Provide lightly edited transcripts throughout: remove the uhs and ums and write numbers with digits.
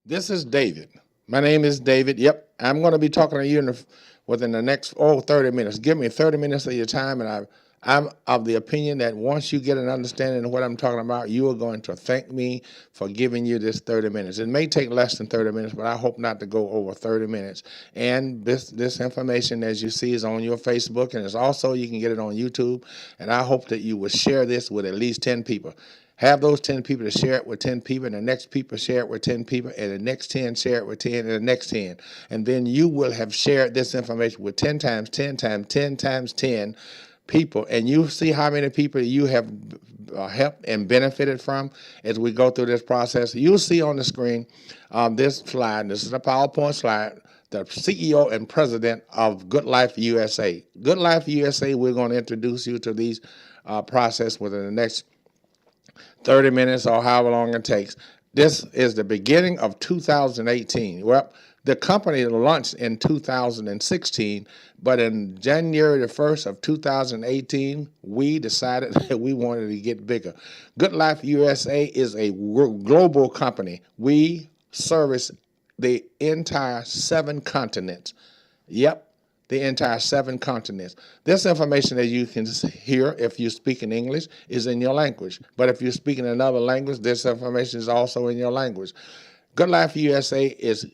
This is David. My name is David. Yep, I'm going to be talking to you within the next 30 minutes. Give me 30 minutes of your time, and I'm of the opinion that once you get an understanding of what I'm talking about, you are going to thank me for giving you this 30 minutes. It may take less than 30 minutes, but I hope not to go over 30 minutes. And this information, as you see, is on your Facebook, and it's also you can get it on YouTube. And I hope that you will share this with at least 10 people. Have those 10 people to share it with 10 people, and the next people share it with 10 people, and the next 10 share it with 10, and the next 10. And then you will have shared this information with 10 times 10 times 10 times 10 people, and you see how many people you have helped and benefited from as we go through this process. You'll see on the screen this slide. This is a PowerPoint slide. The CEO and president of Good Life USA. Good Life USA, we're going to introduce you to these process within the next 30 minutes or however long it takes. This is the beginning of 2018. Well, the company launched in 2016, but in January the 1st of 2018, we decided that we wanted to get bigger. Good Life USA is a global company. We service the entire 7 continents. Yep, the entire 7 continents. This information that you can hear if you speak in English is in your language. But if you speak in another language, this information is also in your language. Good Life USA is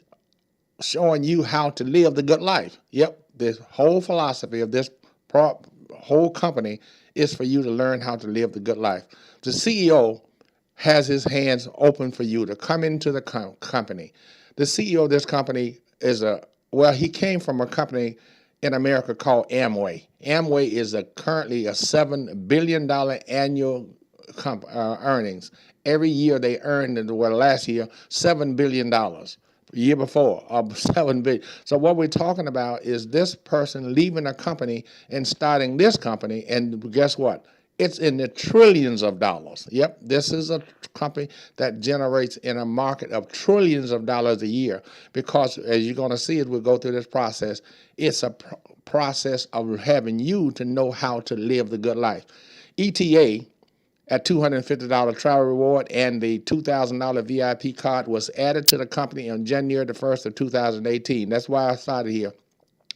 showing you how to live the good life. Yep, this whole philosophy of this whole company is for you to learn how to live the good life. The CEO has his hands open for you to come into the company. The CEO of this company is he came from a company in America called Amway. Amway is currently a $7 billion annual earnings. Every year they earned, last year, $7 billion. The year before, $7 billion. So what we're talking about is this person leaving a company and starting this company, and guess what? It's in the trillions of dollars. Yep, this is a company that generates in a market of trillions of dollars a year because, as you're going to see as we go through this process, it's a process of having you to know how to live the good life. ETA at $250 travel reward and the $2,000 VIP card was added to the company on January the 1st of 2018. That's why I started here,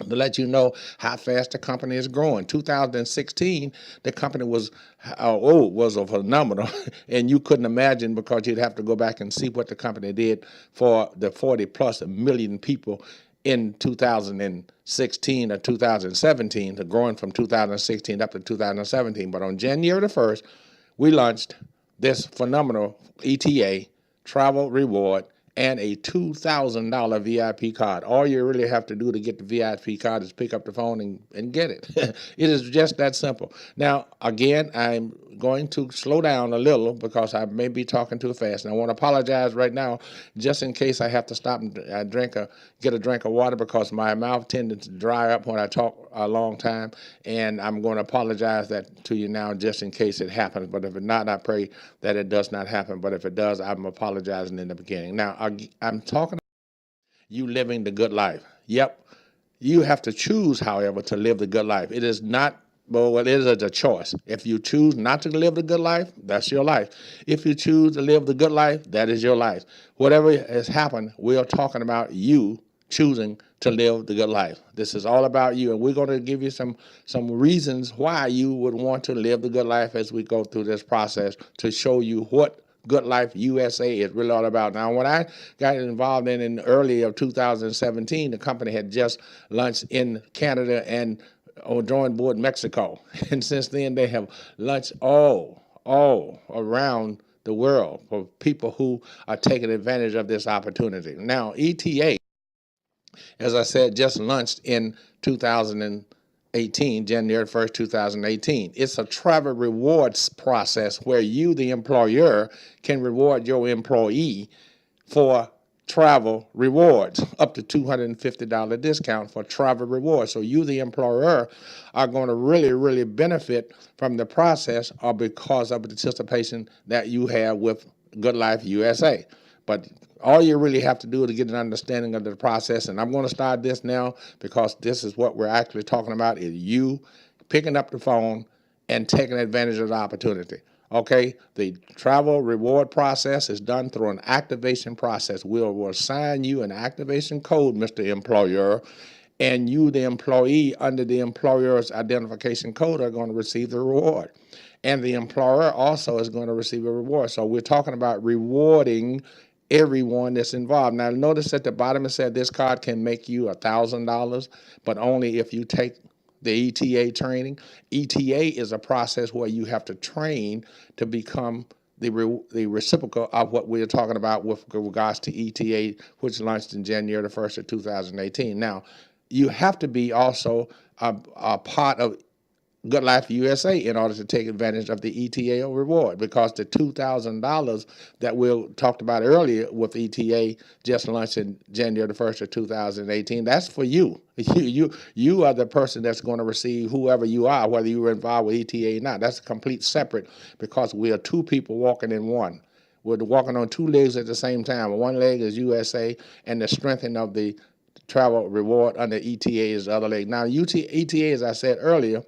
to let you know how fast the company is growing. 2016, the company was a phenomenal, and you couldn't imagine because you'd have to go back and see what the company did for the 40+ million people in 2016 or 2017, to growing from 2016 up to 2017. But on January the 1st, we launched this phenomenal ETA travel reward and a $2,000 VIP card. All you really have to do to get the VIP card is pick up the phone and get it. It is just that simple. Now, again, I'm going to slow down a little because I may be talking too fast. And I want to apologize right now just in case I have to stop and get a drink of water because my mouth tended to dry up when I talk a long time. And I'm going to apologize that to you now just in case it happens. But if it not, I pray that it does not happen. But if it does, I'm apologizing in the beginning. Now, I'm talking about you living the good life. Yep. You have to choose, however, to live the good life. It is not, it is a choice. If you choose not to live the good life, that's your life. If you choose to live the good life, that is your life. Whatever has happened, we are talking about you choosing to live the good life. This is all about you, and we're going to give you some reasons why you would want to live the good life as we go through this process to show you what Good Life USA is really all about. Now, when I got involved in early of 2017, the company had just launched in Canada and joined board Mexico. And since then, they have launched all around the world for people who are taking advantage of this opportunity. Now, ETA, as I said, just launched in 2018, January 1st, 2018. It's a travel rewards process where you, the employer, can reward your employee for travel rewards, up to $250 discount for travel rewards. So you, the employer, are going to really, really benefit from the process or because of the participation that you have with Good Life USA. But all you really have to do to get an understanding of the process, and I'm going to start this now because this is what we're actually talking about, is you picking up the phone and taking advantage of the opportunity. Okay, the travel reward process is done through an activation process. We'll assign you an activation code, Mr. Employer, and you, the employee, under the employer's identification code, are going to receive the reward. And the employer also is going to receive a reward. So we're talking about rewarding everyone that's involved. Now, notice at the bottom it said this card can make you $1,000, but only if you take the ETA training. ETA is a process where you have to train to become the reciprocal of what we're talking about with regards to ETA, which launched in January the 1st of 2018. Now, you have to be also a part of Good Life USA in order to take advantage of the ETA reward, because the $2,000 that we talked about earlier with ETA just launched in January the 1st of 2018, that's for you. You are the person that's going to receive, whoever you are, whether you were involved with ETA or not. That's complete separate, because we are two people walking in one. We're walking on two legs at the same time. One leg is USA, and the strengthening of the travel reward under ETA is the other leg. Now, ETA, as I said earlier,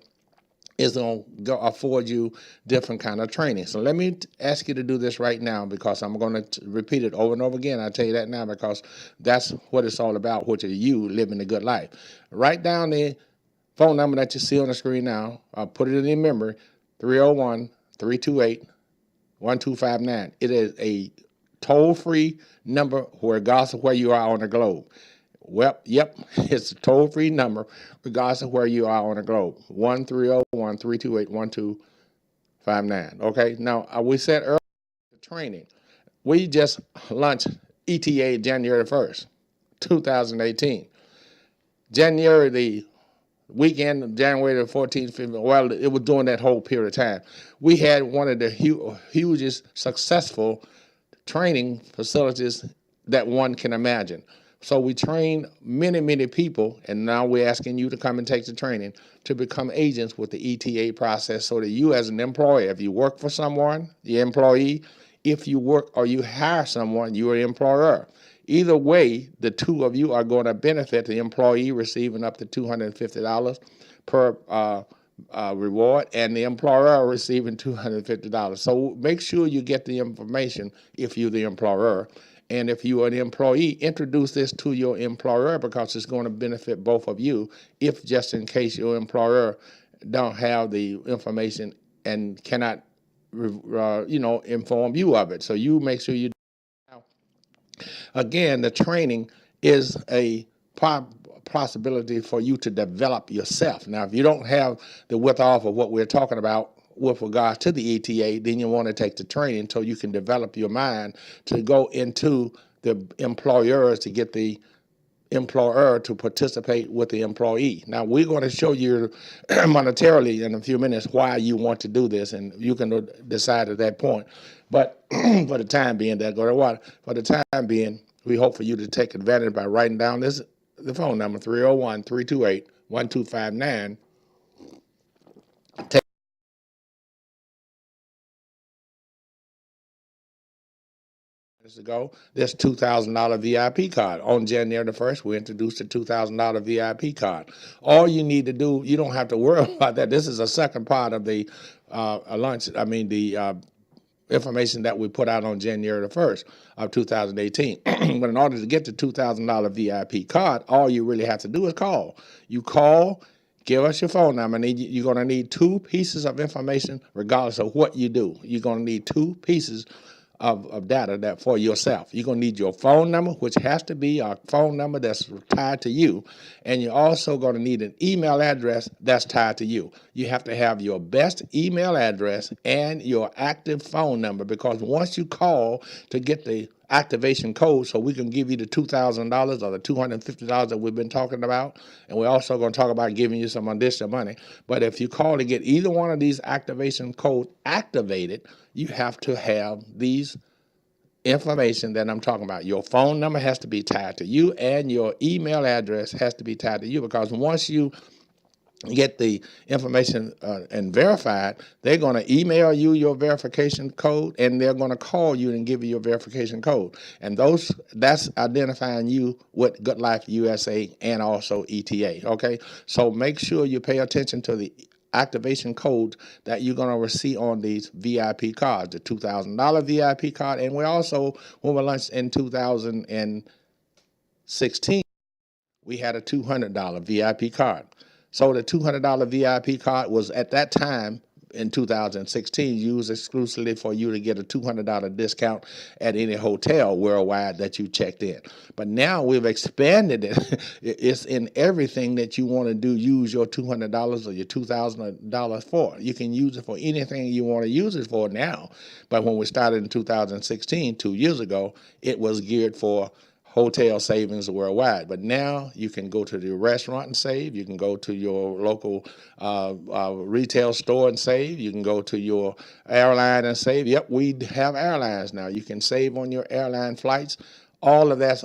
is going to afford you different kind of training. So let me ask you to do this right now, because I'm going to repeat it over and over again. I tell you that now because that's what it's all about, which is you living a good life. Write down the phone number that you see on the screen now. I'll put it in your memory, 301-328-1259. It is a toll-free number regardless of where you are on the globe. Well, yep, it's a toll-free number regardless of where you are on the globe. 1-301-328-1259. Okay, now we said earlier, training. We just launched ETA January 1st, 2018. January the weekend of January the 14th, 15th, well, it was during that whole period of time. We had one of the hugest successful training facilities that one can imagine. So we train many, many people, and now we're asking you to come and take the training to become agents with the ETA process, so that you as an employer, if you work for someone, the employee, if you work or you hire someone, you're an employer. Either way, the two of you are going to benefit, the employee receiving up to $250 per reward, and the employer receiving $250. So make sure you get the information if you're the employer. And if you are an employee, introduce this to your employer, because it's going to benefit both of you, if just in case your employer don't have the information and cannot, inform you of it. So you make sure you. Again, the training is a possibility for you to develop yourself. Now, if you don't have the wherewithal of what we're talking about with regards to the ETA, then you want to take the training so you can develop your mind to go into the employers to get the employer to participate with the employee. Now, we're going to show you monetarily in a few minutes why you want to do this, and you can decide at that point. But for the time being, for the time being, we hope for you to take advantage by writing down the phone number, 301-328-1259. Ago, this $2,000 VIP card. On January the 1st, we introduced a $2,000 VIP card. All you need to do, you don't have to worry about that. This is a second part of the information that we put out on January the 1st of 2018. But in order to get the $2,000 VIP card, all you really have to do is call. You call, give us your phone number. You're going to need two pieces of information regardless of what you do. You're going to need two pieces of data that for yourself. You're going to need your phone number, which has to be a phone number that's tied to you. And you're also going to need an email address that's tied to you. You have to have your best email address and your active phone number, because once you call to get the activation code, so we can give you the $2,000 or the $250 that we've been talking about, and we're also going to talk about giving you some additional money. But if you call to get either one of these activation codes activated, you have to have these information that I'm talking about. Your phone number has to be tied to you, and your email address has to be tied to you, because once you get the information and verified, they're going to email you your verification code, and they're going to call you and give you your verification code. And that's identifying you with Good Life USA and also ETA. Okay, so make sure you pay attention to the activation codes that you're going to receive on these VIP cards, the $2,000 VIP card. And we also, when we launched in 2016, we had a $200 VIP card. So the $200 VIP card was at that time in 2016 used exclusively for you to get a $200 discount at any hotel worldwide that you checked in. But now we've expanded it. It's in everything that you want to do, use your $200 or your $2,000 for. You can use it for anything you want to use it for now. But when we started in 2016, 2 years ago, it was geared for hotel savings worldwide. But now you can go to the restaurant and save. You can go to your local retail store and save. You can go to your airline and save. Yep, we have airlines now. You can save on your airline flights. All of that's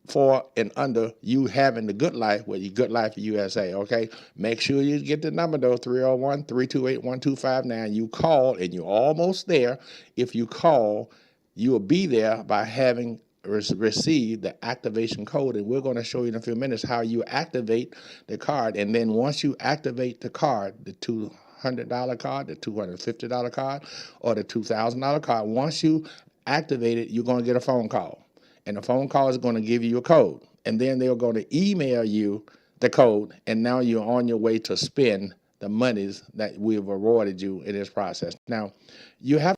for and under you having the good life with your Good Life USA, okay? Make sure you get the number, though, 301-328-1259. You call, and you're almost there. If you call, you will be there by having receive the activation code, and we're going to show you in a few minutes how you activate the card. And then once you activate the card, the $200 card, the $250 card, or the $2,000 card, once you activate it, you're going to get a phone call, and the phone call is going to give you a code, and then they're going to email you the code, and now you're on your way to spend the monies that we've awarded you in this process. Now, you have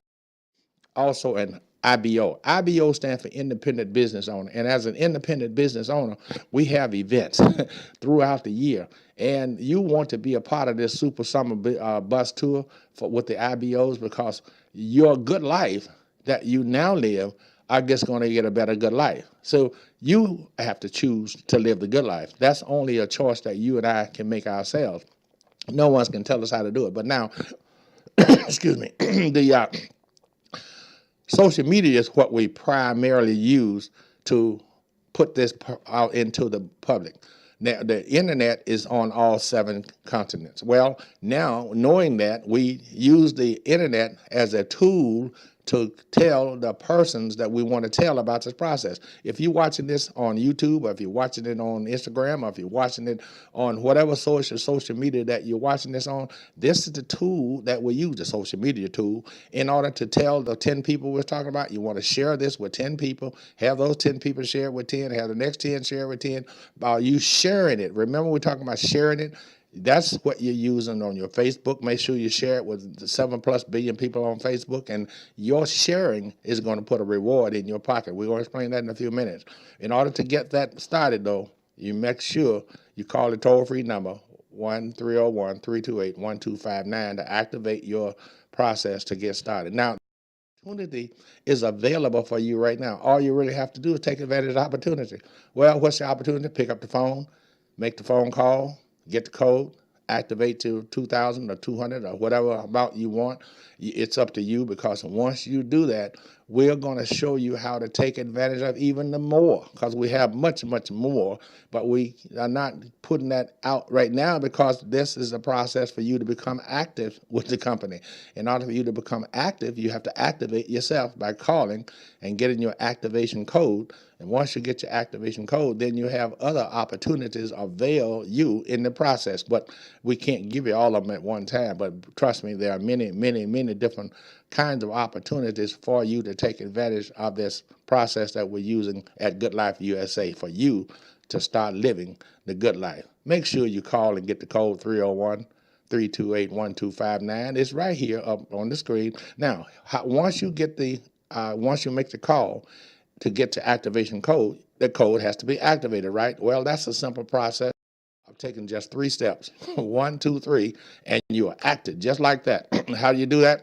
also an IBO. IBO stands for Independent Business Owner. And as an independent business owner, we have events throughout the year. And you want to be a part of this Super Summer Bus Tour with the IBOs, because your good life that you now live are just going to get a better good life. So you have to choose to live the good life. That's only a choice that you and I can make ourselves. No one can tell us how to do it. But now, excuse me, the social media is what we primarily use to put this out into the public. Now, the internet is on all 7 continents. Well, now, knowing that, we use the internet as a tool to tell the persons that we want to tell about this process. If you're watching this on YouTube, or if you're watching it on Instagram, or if you're watching it on whatever social media that you're watching this on, this is the tool that we use, the social media tool, in order to tell the 10 people we're talking about. You want to share this with 10 people, have those 10 people share it with 10, have the next 10 share it with 10. You sharing it. Remember, we're talking about sharing it. That's what you're using on your Facebook. Make sure you share it with the 7+ billion people on Facebook, and your sharing is going to put a reward in your pocket. We're going to explain that in a few minutes. In order to get that started, though, you make sure you call the toll-free number 1-301-328-1259 to activate your process to get started. Now, opportunity is available for you right now. All you really have to do is take advantage of the opportunity. Well, what's the opportunity? Pick up the phone, make the phone call, get the code, activate to 2,000 or 200 or whatever amount you want. It's up to you, because once you do that, we're going to show you how to take advantage of even the more, because we have much, much more, but we are not putting that out right now, because this is a process for you to become active with the company. In order for you to become active, you have to activate yourself by calling and getting your activation code. And once you get your activation code, then you have other opportunities avail you in the process. But we can't give you all of them at one time. But trust me, there are many, many, many different kinds of opportunities for you to take advantage of this process that we're using at Good Life USA for you to start living the good life. Make sure you call and get the code 301-328-1259. It's right here up on the screen. Now, once you get once you make the call to get to activation code, the code has to be activated, right? Well, that's a simple process. I've taken just 3 steps, 1, 2, 3, and you are active just like that. How do you do that?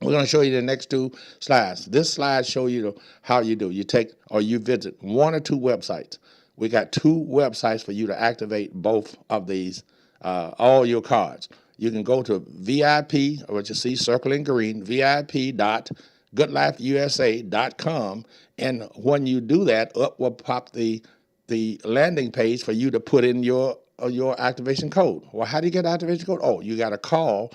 We're going to show you the next 2 slides. This slide shows you how you do. You take or you visit 1 or 2 websites. We got 2 websites for you to activate both of these, all your cards. You can go to VIP, what you see circling green, VIP.goodlifeusa.com, and when you do that, up will pop the landing page for you to put in your activation code. Well, how do you get activation code? Oh, you got to call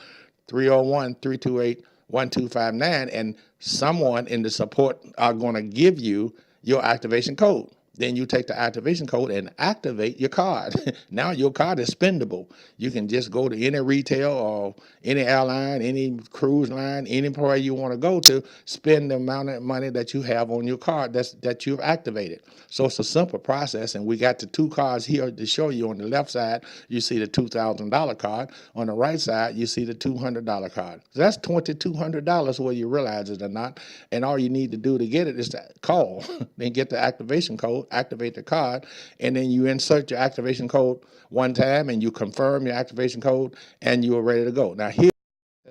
301-328-1259, and someone in the support are going to give you your activation code. Then you take the activation code and activate your card. Now your card is spendable. You can just go to any retail or any airline, any cruise line, anywhere you want to go to, spend the amount of money that you have on your card that you've activated. So it's a simple process, and we got the two cards here to show you. On the left side, you see the $2,000 card. On the right side, you see the $200 card. So that's $2,200, whether you realize it or not. And all you need to do to get it is to call, then get the activation code, activate the card, and then you insert your activation code one time, and you confirm your activation code, and you are ready to go. Now here's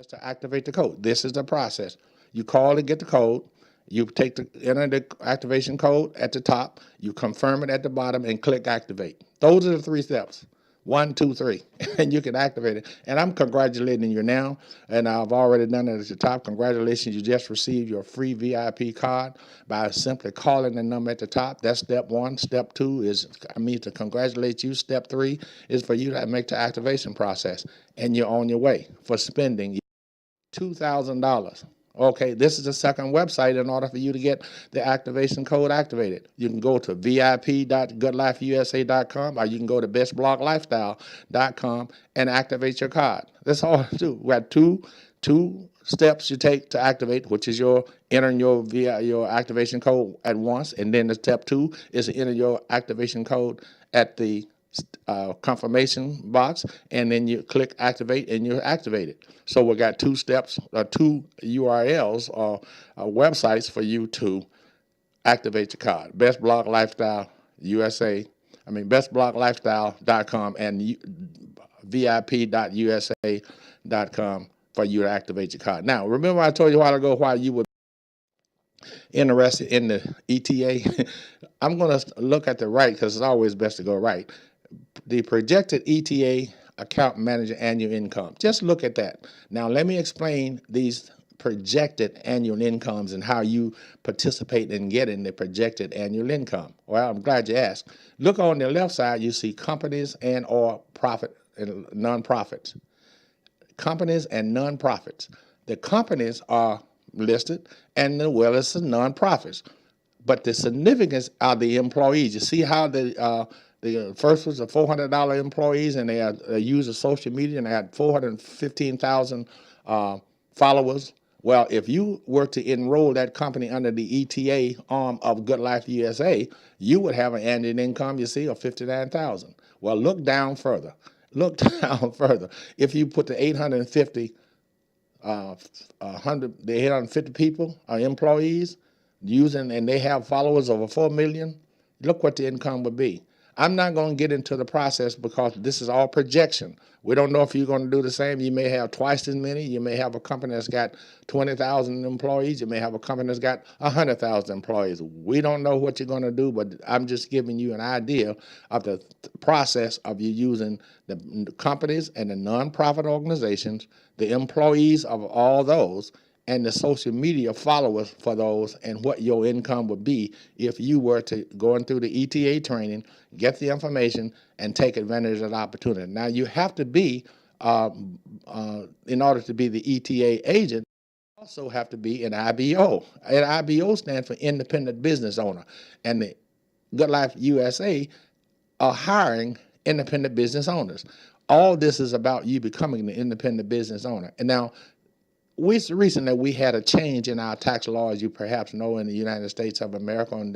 to activate the code. This is the process. You call to get the code. You enter the activation code at the top. You confirm it at the bottom and click activate. Those are the 3 steps. 1, 2, 3, and you can activate it. And I'm congratulating you now, and I've already done it at the top. Congratulations, you just received your free VIP card by simply calling the number at the top. That's step 1. Step 2 is, to congratulate you. Step 3 is for you to make the activation process, and you're on your way for spending $2,000. Okay, this is the second website in order for you to get the activation code activated. You can go to vip.goodlifeusa.com, or you can go to bestblocklifestyle.com and activate your card. That's all to do. We got two steps you take to activate, which is entering your activation code at once, and then the step 2 is to enter your activation code at the confirmation box, and then you click activate and you're activated. So we got 2 steps, 2 URLs or websites for you to activate your card. bestblocklifestyle.com and vip.usa.com for you to activate your card. Now, remember I told you a while ago why you would interested in the ETA? I'm going to look at the right, because it's always best to go right. The projected ETA, account manager annual income. Just look at that. Now let me explain these projected annual incomes and how you participate in getting the projected annual income. Well, I'm glad you asked. Look on the left side, you see companies and or profit and nonprofits. Companies and nonprofits. The companies are listed, and as well as the nonprofits. But the significance are the employees. You see how the first was the $400 employees, and they use of social media, and they had 415,000 followers. Well, if you were to enroll that company under the ETA arm of Good Life USA, you would have an annual income, you see, of $59,000. Well, look down further. Look down further. If you put the 850 people employees using, and they have followers over 4 million, look what the income would be. I'm not going to get into the process because this is all projection. We don't know if you're going to do the same. You may have twice as many. You may have a company that's got 20,000 employees. You may have a company that's got 100,000 employees. We don't know what you're going to do, but I'm just giving you an idea of the process of you using the companies and the nonprofit organizations, the employees of all those, and the social media followers for those, and what your income would be if you were to go through the ETA training, get the information, and take advantage of the opportunity. Now, you have to be, in order to be the ETA agent, you also have to be an IBO. An IBO stands for Independent Business Owner, and the Good Life USA are hiring independent business owners. All this is about you becoming the independent business owner. And now, recently we had a change in our tax law, as you perhaps know, in the United States of America. On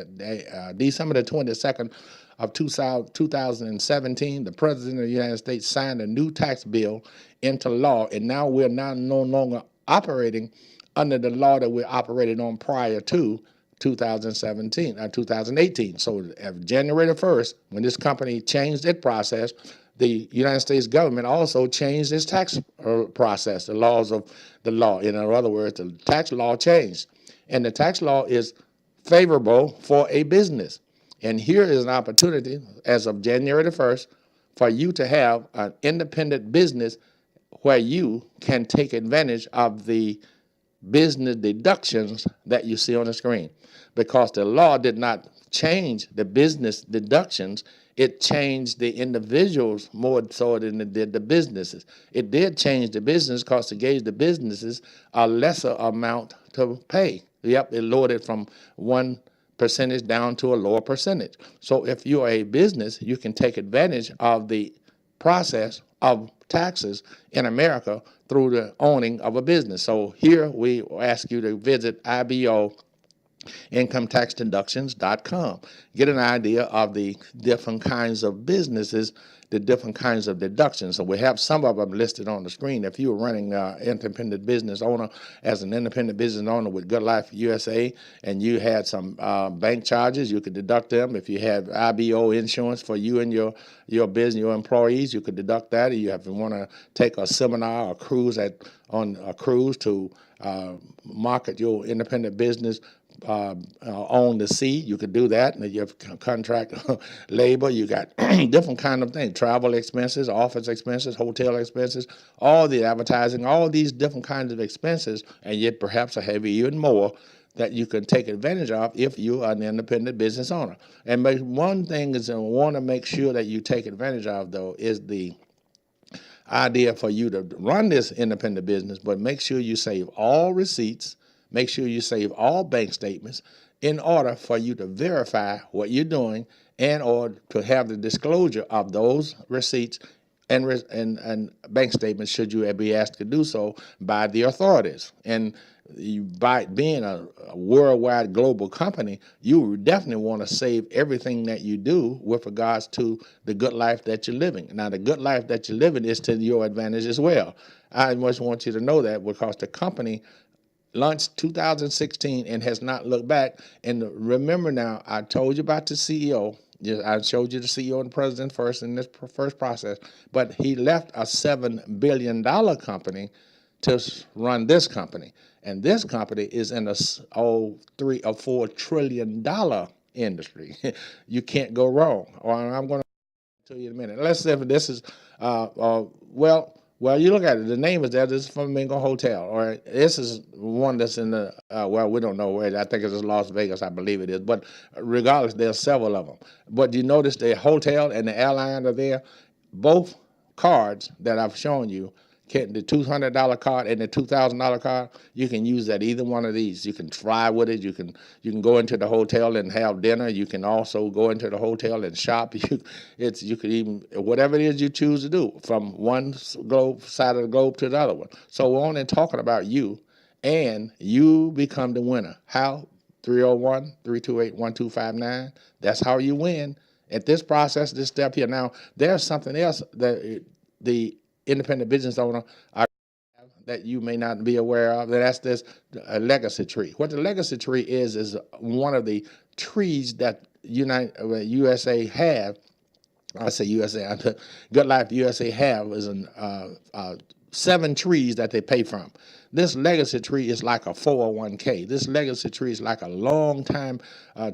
December the 22nd of 2017, the President of the United States signed a new tax bill into law, and now we're no longer operating under the law that we operated on prior to 2018. So January the 1st, when this company changed its process, the United States government also changed its tax process, the laws of the law. In other words, the tax law changed. And the tax law is favorable for a business. And here is an opportunity, as of January the 1st, for you to have an independent business where you can take advantage of the business deductions that you see on the screen. Because the law did not change the business deductions, it changed the individuals more so than it did the businesses. It did change the business because it gave the businesses a lesser amount to pay. Yep, it lowered it from 1% percentage down to a lower percentage. So if you're a business, you can take advantage of the process of taxes in America through the owning of a business. So here we ask you to visit IBO incometaxdeductions.com. Get an idea of the different kinds of businesses, the different kinds of deductions. So we have some of them listed on the screen. If you were running independent business owner as an independent business owner with Good Life USA and you had some bank charges, you could deduct them. If you have IBO insurance for you and your business, your employees, you could deduct that. If you want to take a seminar or cruise on a cruise to market your independent business on the sea, you could do that. And you have contract labor, you got different kind of things, travel expenses, office expenses, hotel expenses, all the advertising, all these different kinds of expenses, and yet perhaps I have even more that you can take advantage of if you are an independent business owner. And one thing is I want to make sure that you take advantage of, though, is the idea for you to run this independent business, but make sure you save all receipts, make sure you save all bank statements in order for you to verify what you're doing and or to have the disclosure of those receipts and bank statements should you be asked to do so by the authorities. And by being a worldwide global company, you definitely want to save everything that you do with regards to the good life that you're living. Now, the good life that you're living is to your advantage as well. I just want you to know that because the company launched 2016 and has not looked back. And remember now, I told you about the CEO. I showed you the CEO and the president first in this first process, but he left a $7 billion company to run this company. And this company is in a $3 or $4 trillion industry. You can't go wrong. Or I'm going to tell you in a minute. Let's say if this is, well, you look at it, the name is there. This is Flamingo Hotel, or this is one that's in the, we don't know where. I think it's in Las Vegas, I believe it is. But regardless, there's several of them. But you notice the hotel and the airline are there. Both cards that I've shown you, the $200 card and the $2,000 card, you can use that either one of these. You can fly with it. You can go into the hotel and have dinner. You can also go into the hotel and shop. You could even whatever it is you choose to do from one side of the globe to the other one. So we're only talking about you, and you become the winner. How? 301-328-1259. That's how you win at this process, this step here. Now, there's something else that the independent business owner that you may not be aware of. That's this legacy tree. What the legacy tree is one of the trees that USA have. I say USA, Good Life USA have is 7 trees that they pay from. This legacy tree is like a 401k. This legacy tree is like a long-time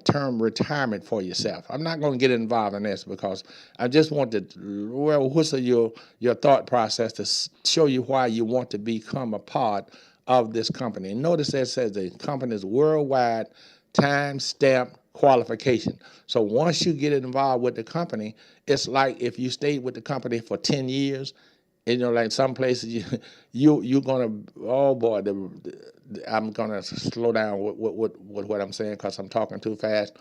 term retirement for yourself. I'm not going to get involved in this because I just want to whistle your thought process to show you why you want to become a part of this company. And notice that it says the company's worldwide time-stamped qualification. So once you get involved with the company, it's like if you stayed with the company for 10 years, like some places you're gonna, oh boy, I'm gonna slow down with what I'm saying because I'm talking too fast.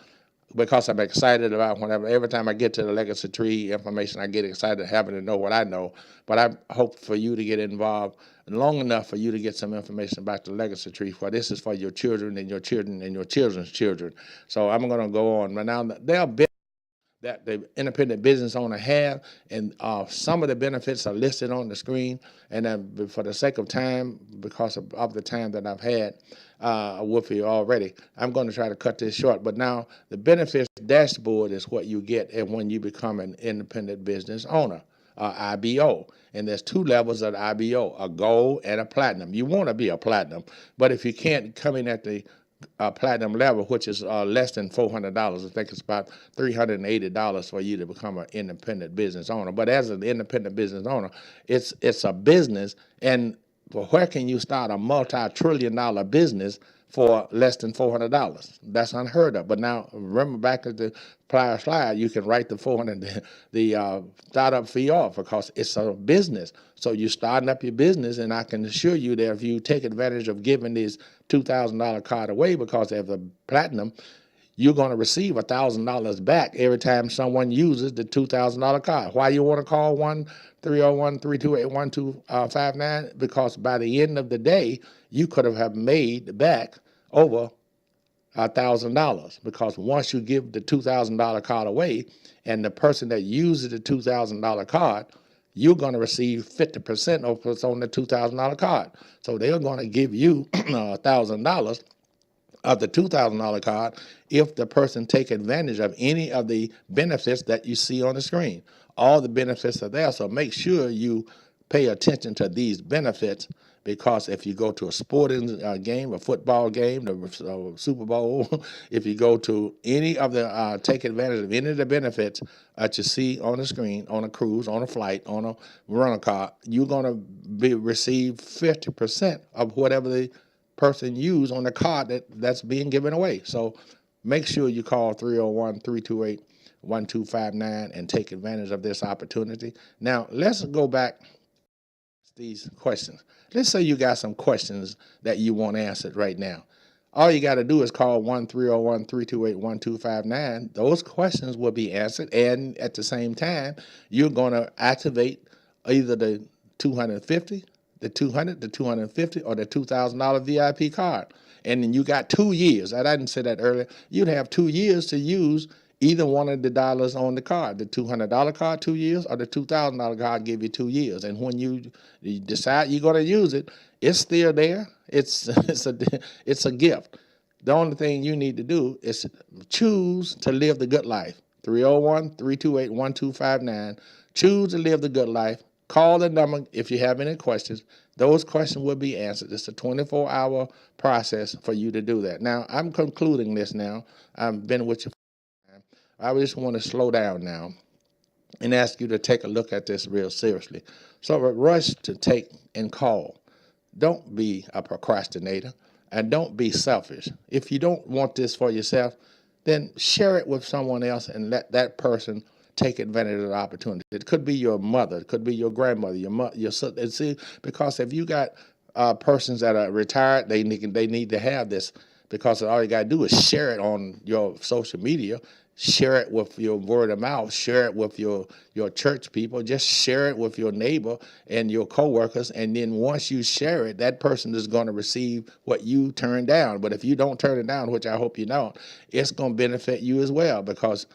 Because I'm excited about every time I get to the legacy tree information, I get excited having to know what I know. But I hope for you to get involved long enough for you to get some information about the legacy tree. For this is for your children and your children and your children's children. So I'm gonna go on. But now there are that the independent business owner have, and some of the benefits are listed on the screen. And for the sake of time, because of the time that I've had with you already, I'm going to try to cut this short. But now the benefits dashboard is what you get when you become an independent business owner, IBO. And there's 2 levels of IBO, a gold and a platinum. You want to be a platinum, but if you can't come in at the platinum level, which is less than $400. I think it's about $380 for you to become an independent business owner. But as an independent business owner, it's a business, and where can you start a multi-trillion-dollar business for less than $400? That's unheard of. But now, remember back at the prior slide, you can write the startup fee off because it's a business. So you're starting up your business, and I can assure you that if you take advantage of giving this $2,000 card away because of the platinum, you're going to receive $1,000 back every time someone uses the $2,000 card. Why you want to call 1-301-328-1259? Because by the end of the day, you could have made back over $1,000, because once you give the $2,000 card away and the person that uses the $2,000 card, you're going to receive 50% of what's on the $2,000 card. So they're going to give you $1,000 of the $2,000 card if the person take advantage of any of the benefits that you see on the screen. All the benefits are there, so make sure you pay attention to these benefits, because if you go to a sporting game, a football game, the Super Bowl, if you go to any of the, take advantage of any of the benefits that you see on the screen, on a cruise, on a flight, on a rental car, you're going to receive 50% of whatever the person used on the card that's being given away. So make sure you call 301-328-1259 and take advantage of this opportunity. Now, let's go back to these questions. Let's say you got some questions that you want answered right now. All you got to do is call 1-301-328-1259. Those questions will be answered, and at the same time, you're going to activate either the 250, the 200, the 250, or the $2,000 VIP card. And then you got 2 years. I didn't say that earlier. You'd have 2 years to use either one of the dollars on the card. The $200 card, 2 years, or the $2,000 card give you 2 years. And when you decide you're going to use it, it's still there. It's a gift. The only thing you need to do is choose to live the good life. 301-328-1259. Choose to live the good life. Call the number if you have any questions. Those questions will be answered. It's a 24-hour process for you to do that. Now, I'm concluding this now. I've been with you for time. I just want to slow down now and ask you to take a look at this real seriously. So rush to take and call. Don't be a procrastinator, and don't be selfish. If you don't want this for yourself, then share it with someone else and let that person take advantage of the opportunity. It could be your mother, it could be your grandmother, your sister. See, because if you got persons that are retired, they need to have this, because all you got to do is share it on your social media. Share it with your word of mouth. Share it with your church people. Just share it with your neighbor and your coworkers. And then once you share it, that person is going to receive what you turn down. But if you don't turn it down, which I hope you don't, it's going to benefit you as well, because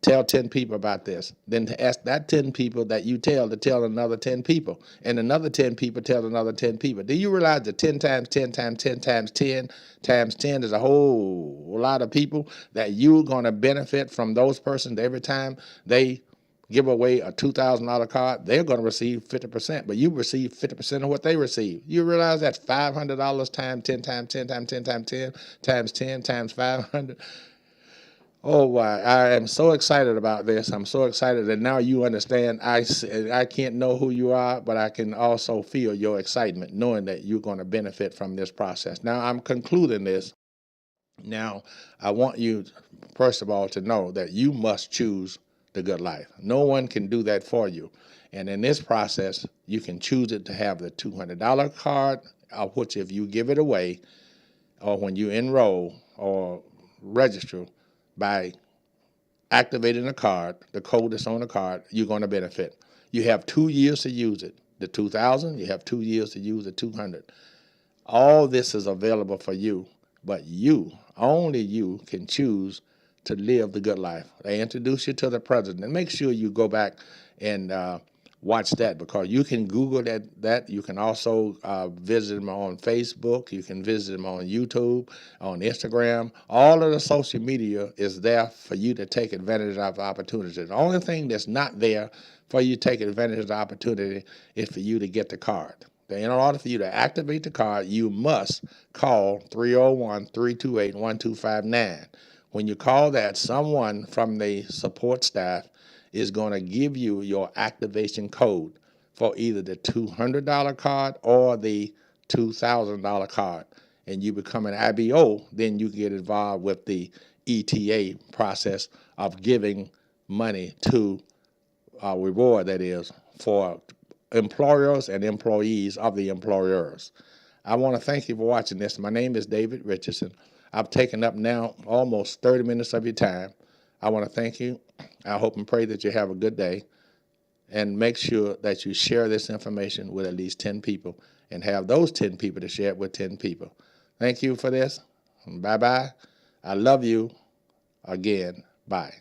tell 10 people about this. Then to ask that 10 people that you tell to tell another 10 people. And another 10 people tell another 10 people. Do you realize that 10 times 10 times 10 times 10 times 10 is a whole lot of people that you're going to benefit from those persons every time they give away a $2,000 card? They're going to receive 50%, but you receive 50% of what they receive. You realize that's $500 times 10 times 10 times 10 times 10 times 10 times 500. Oh, wow. I am so excited about this. I'm so excited that now you understand. I can't know who you are, but I can also feel your excitement knowing that you're going to benefit from this process. Now, I'm concluding this. Now, I want you, first of all, to know that you must choose the good life. No one can do that for you. And in this process, you can choose it to have the $200 card, of which if you give it away, or when you enroll or register, by activating a card, the code that's on the card, you're going to benefit. You have 2 years to use it. The 2,000, you have 2 years to use the 200. All this is available for you, but you, only you, can choose to live the good life. They introduce you to the president. And make sure you go back and watch that, because you can Google that. You can also visit them on Facebook. You can visit them on YouTube, on Instagram. All of the social media is there for you to take advantage of the opportunity. The only thing that's not there for you to take advantage of the opportunity is for you to get the card. In order for you to activate the card, you must call 301-328-1259. When you call that, someone from the support staff is going to give you your activation code for either the $200 card or the $2,000 card. And you become an IBO, then you get involved with the ETA process of giving money to reward, that is, for employers and employees of the employers. I want to thank you for watching this. My name is David Richardson. I've taken up now almost 30 minutes of your time. I want to thank you. I hope and pray that you have a good day. And make sure that you share this information with at least 10 people and have those 10 people to share it with 10 people. Thank you for this. Bye-bye. I love you. Again, bye.